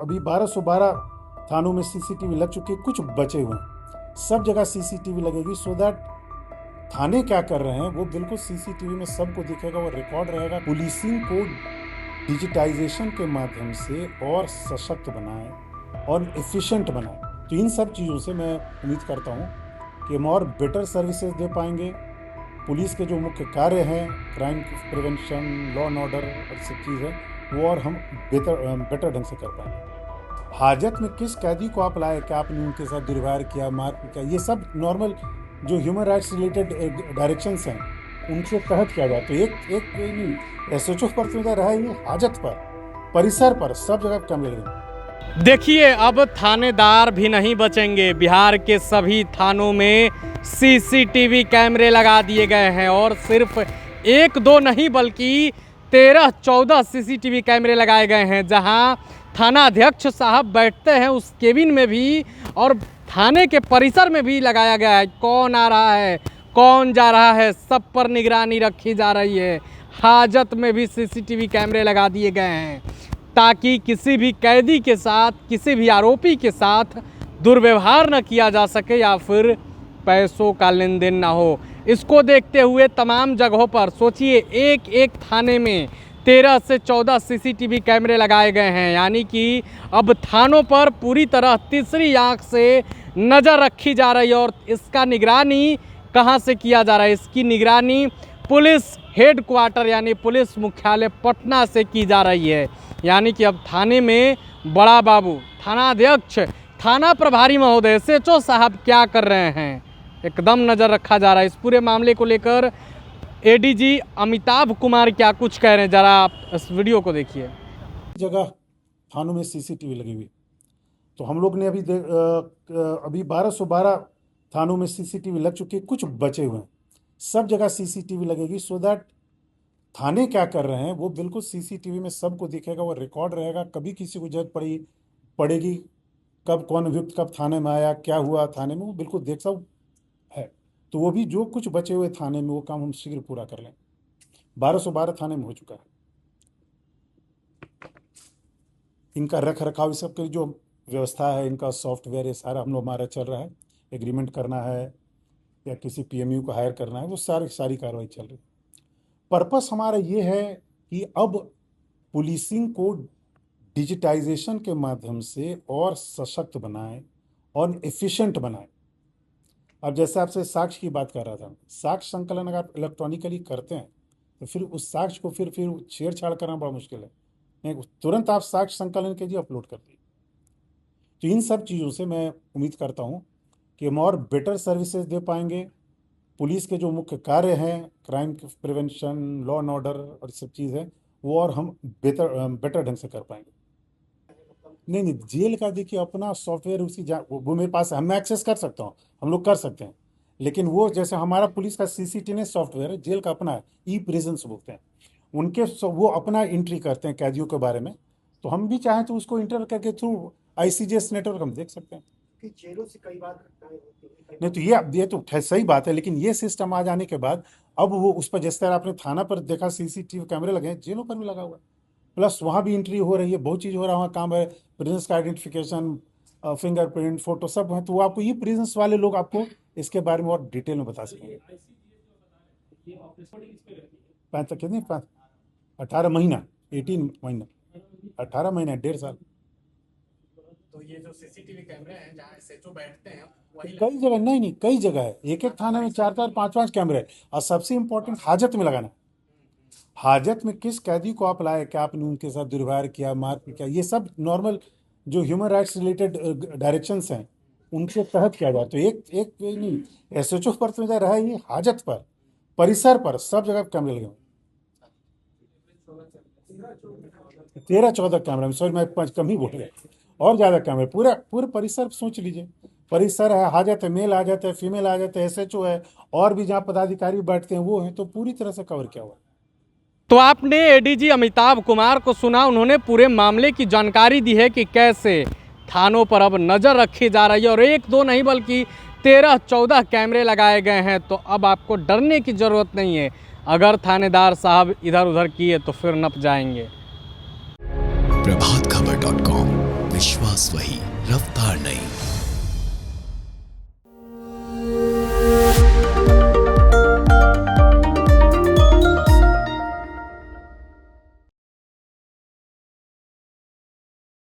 अभी 1212 थानों में सीसीटीवी लग चुके, कुछ बचे हुए हैं। सब जगह सीसीटीवी लगेगी सो दैट थाने क्या कर रहे हैं वो बिल्कुल सीसीटीवी में सबको दिखेगा, वो रिकॉर्ड रहेगा। पुलिसिंग को डिजिटाइजेशन के माध्यम से और सशक्त बनाएं और एफिशिएंट बनाएं। तो इन सब चीज़ों से मैं उम्मीद करता हूँ कि हम और बेटर सर्विसेज दे पाएंगे। पुलिस के जो मुख्य कार्य हैं, crime prevention, law and order और सब चीज़ है, वो और हम बेटर ढंग से कर पाएंगे। हाजत में किस कैदी को आप लाए, क्या आपने उनके साथ दुर्व्यवहार किया, मारपीट किया, ये सब नॉर्मल जो ह्यूमन राइट्स रिलेटेड डायरेक्शंस हैं उनके तहत किया जाए। तो एक SHO पर तो रहा ही, हाजत पर, परिसर पर, सब जगह कैमरे लगे। देखिए, अब थानेदार भी नहीं बचेंगे। बिहार के सभी थानों में सीसीटीवी कैमरे लगा दिए गए हैं और सिर्फ एक दो नहीं बल्कि 13-14 सीसीटीवी कैमरे लगाए गए हैं, जहां थानाध्यक्ष साहब बैठते हैं उस केबिन में भी और थाने के परिसर में भी लगाया गया है। कौन आ रहा है, कौन जा रहा है, सब पर निगरानी रखी जा रही है। हाजत में भी सीसीटीवी कैमरे लगा दिए गए हैं ताकि किसी भी कैदी के साथ, किसी भी आरोपी के साथ दुर्व्यवहार न किया जा सके या फिर पैसों का लेन देन ना हो। इसको देखते हुए तमाम जगहों पर सोचिए, एक एक थाने में 13 से 14 सीसीटीवी कैमरे लगाए गए हैं। यानी कि अब थानों पर पूरी तरह तीसरी आंख से नज़र रखी जा रही है और इसका निगरानी कहां से किया जा रहा है, इसकी निगरानी पुलिस हेडक्वार्टर यानी पुलिस मुख्यालय पटना से की जा रही है। यानी कि अब थाने में बड़ा बाबू, थानाध्यक्ष, थाना प्रभारी महोदय, SHO साहब क्या कर रहे हैं, एकदम नज़र रखा जा रहा है। इस पूरे मामले को लेकर ADG अमिताभ कुमार क्या कुछ कह रहे हैं, ज़रा आप इस वीडियो को देखिए। जगह थानों में सीसीटीवी लगी हुई, तो हम लोग ने अभी 1212 थानों में सीसीटीवी लग चुके, कुछ बचे हुए हैं। सब जगह सीसीटीवी लगेगी सो दैट थाने क्या कर रहे हैं वो बिल्कुल सीसीटीवी में सबको दिखेगा, वो रिकॉर्ड रहेगा। कभी किसी को जरूरत पड़ेगी, कब कौन व्यक्ति कब थाने में आया, क्या हुआ थाने में, वो बिल्कुल देख सब है। तो वो भी जो कुछ बचे हुए थाने में वो काम हम शीघ्र पूरा कर लें। 1212 थाने में हो चुका है। इनका रख रखाव सबके जो व्यवस्था है, इनका सॉफ्टवेयर, ये सारा हम लोग हमारा चल रहा है। एग्रीमेंट करना है या किसी PMU को हायर करना है, वो सारी कार्रवाई चल रही है। पर्पस हमारा ये है कि अब पुलिसिंग को डिजिटाइजेशन के माध्यम से और सशक्त बनाएं और एफिशिएंट बनाएं। अब जैसे आपसे साक्ष्य की बात कर रहा था, साक्ष्य संकलन अगर आप इलेक्ट्रॉनिकली करते हैं तो फिर उस साक्ष्य को फिर छेड़छाड़ करना बड़ा मुश्किल है। नहीं, तुरंत आप साक्ष्य संकलन कीजिए, अपलोड कर दीजिए। तो इन सब चीज़ों से मैं उम्मीद करता हूँ कि हम और बेटर सर्विसेज दे पाएंगे। पुलिस के जो मुख्य कार्य हैं, crime prevention, law and order और सब चीज़ है, वो और हम बेटर ढंग से कर पाएंगे। नहीं, जेल का देखिए अपना सॉफ्टवेयर वो मेरे पास है, मैं एक्सेस कर सकता हूँ, हम लोग कर सकते हैं। लेकिन वो जैसे हमारा पुलिस का CCTV सॉफ्टवेयर है, जेल का अपना है, E-प्रिजन्स बोलते हैं, वो अपना एंट्री करते हैं कैदियों के बारे में। तो हम भी चाहें तो उसको इंटर करके थ्रू ICJS नेटवर्क हम देख सकते हैं कि जेलों से कई बार घटनाएं होती हैं। नहीं, तो ये तो सही बात है, लेकिन ये सिस्टम आ जाने के बाद अब वो उस पर, जिस तरह आपने थाना पर देखा CCTV कैमरे लगे हैं, जेलों पर भी लगा हुआ है। प्लस वहाँ भी एंट्री हो रही है, बहुत चीज़ हो रहा है, वहाँ काम है, प्रिजन्स का आइडेंटिफिकेशन, फिंगरप्रिंट, फोटो सब है। तो वो आपको, ये प्रिजन्स वाले लोग आपको इसके बारे में और डिटेल में बता सकेंगे। 18 महीना, 18 महीना, 18 महीना, 1.5 साल। तो ये जो सीसीटीवी कैमरे हैं जहाँ SHO बैठते हैं कई जगह, नहीं कई जगह है, एक थाने में 4-4, 5-5 कैमरे है। और सबसे इम्पोर्टेंट हाजत में लगाना। हाजत में किस कैदी को आप लाए, क्या आपने उनके साथ दुर्व्यवहार किया, मारपीट किया, ये सब नॉर्मल जो ह्यूमन राइट्स रिलेटेड डायरेक्शंस हैं उनके तहत किया जाए। तो एक SHO पर तो रहा ही, हाजत पर, परिसर पर, सब जगह कैमरे लगे हुए। 13-14 कैमरा, सॉरी मैं 5 कम ही बोल गया, और ज़्यादा कैमरे, पूरे परिसर सोच लीजिए। परिसर है, हाजत है, मेल आ जाता है, फीमेल आ जाता है, SHO है, और भी जहाँ पदाधिकारी बैठते हैं वो हैं, तो पूरी तरह से कवर किया हुआ। तो आपने ADG अमिताभ कुमार को सुना, उन्होंने पूरे मामले की जानकारी दी है कि कैसे थानों पर अब नज़र रखी जा रही है और एक दो नहीं बल्कि 13-14 कैमरे लगाए गए हैं। तो अब आपको डरने की ज़रूरत नहीं है। अगर थानेदार साहब इधर उधर किए तो फिर नप जाएंगे। प्रभातखबर.com विश्वास वही, रफ्तार नहीं।